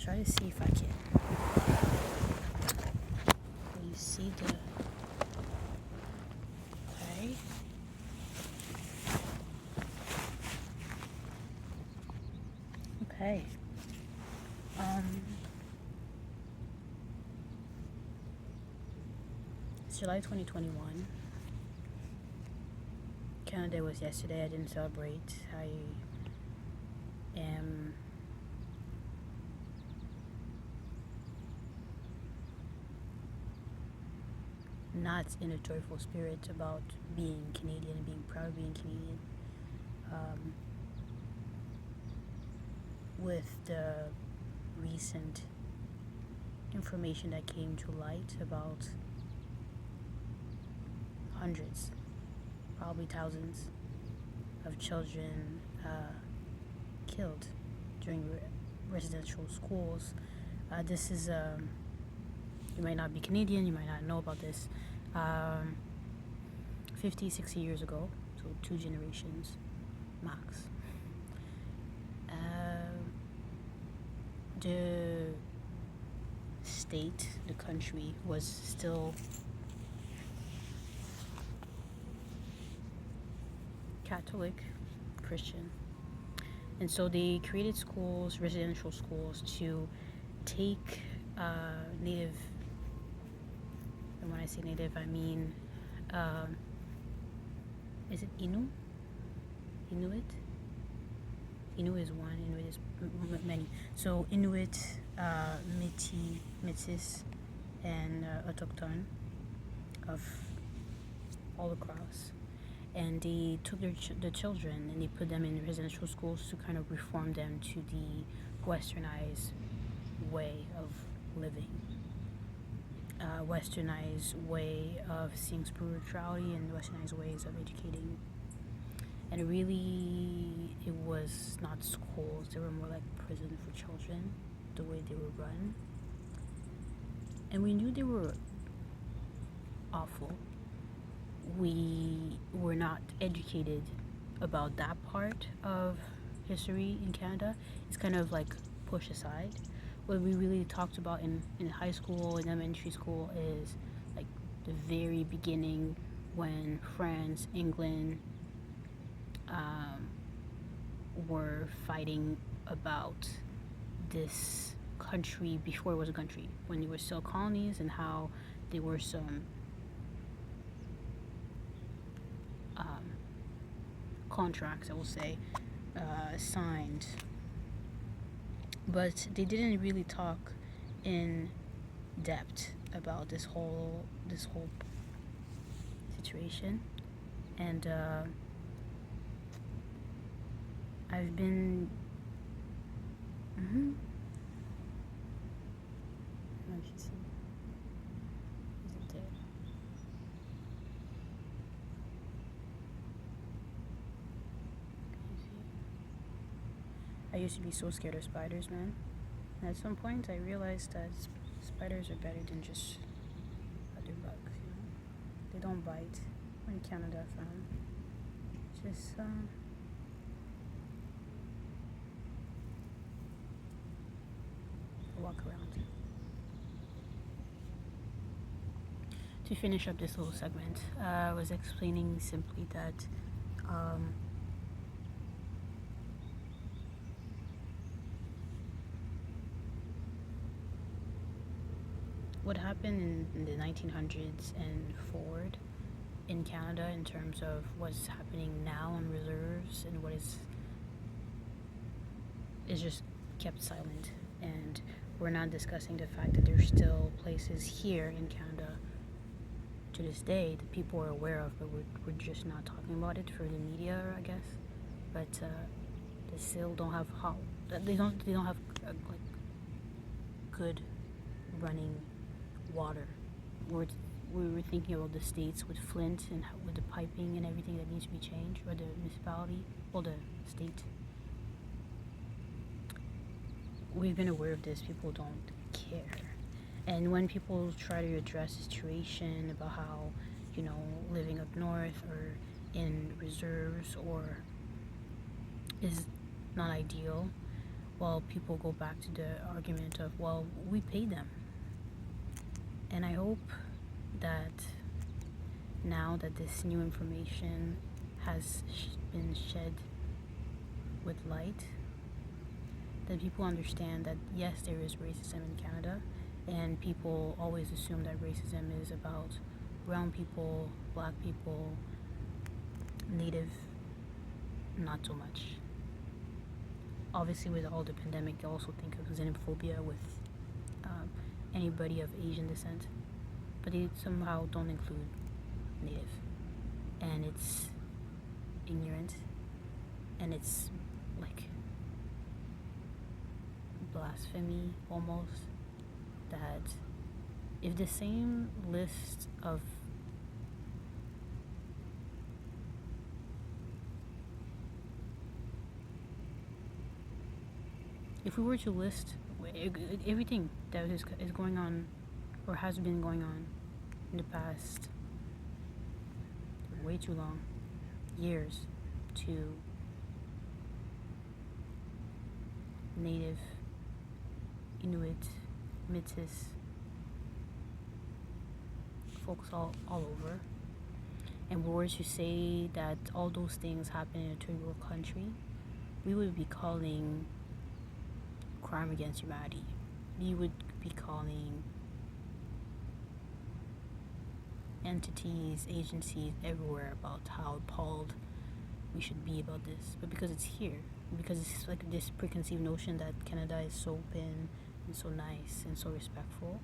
try to see if I can. You see the. Okay. Okay. It's July 2021. Canada Day was yesterday. I didn't celebrate. I am not in a joyful spirit about being Canadian and being proud of being Canadian. With the recent information that came to light about hundreds, probably thousands of children killed during residential schools. This is, you might not be Canadian, you might not know about this. 50, 60 years ago, so 2 generations max. The state, the country, was still Catholic, Christian. And so they created schools, residential schools, to take native, and when I say native, I mean, is it Inuit? Inuit is one, Inuit is many. So Inuit, Métis, and Autochthone of all across. And they took the children and they put them in residential schools to kind of reform them to the westernized way of living. Westernized way of seeing spirituality and westernized ways of educating. And really, it was not schools, they were more like prison for children, the way they were run. And we knew they were awful. We were not educated about that part of history in Canada. It's kind of like pushed aside. What we really talked about in high school and elementary school is like the very beginning when France, England, were fighting about this country before it was a country, when they were still colonies, and how there were some contracts, I will say, signed, but they didn't really talk in depth about this whole situation. And I've been let me see. Is it there? I used to be so scared of spiders, man. And at some point I realized that spiders are better than just other bugs, you know? They don't bite. We're in Canada, fam. Just walk around. To finish up this little segment, I was explaining simply that what happened in the 1900s and forward in Canada in terms of what's happening now on reserves and what is just kept silent. And we're not discussing the fact that there's still places here in Canada to this day that people are aware of, but we're just not talking about it for the media, I guess. But they still don't have they don't have like good running water. We were thinking about the states with Flint and with the piping and everything that needs to be changed, or the municipality, or the state. We've been aware of this. People don't care. And when people try to address the situation about how, you know, living up north or in reserves or is not ideal, well, people go back to the argument of, well, we pay them. And I hope that now that this new information has been shed with light, that people understand that yes, there is racism in Canada, and people always assume that racism is about brown people, black people, native, not so much. Obviously, with all the pandemic, you also think of xenophobia with anybody of Asian descent, but they somehow don't include native, and it's ignorant, and it's like blasphemy almost, that if the same list of if we were to list everything that is going on or has been going on in the past way too long years to native, Inuit, Métis, folks all over, and we were to say that all those things happen in a third world country, we would be calling crime against humanity. We would be calling entities, agencies everywhere about how appalled we should be about this. But because it's here, because it's like this preconceived notion that Canada is so open and so nice and so respectful,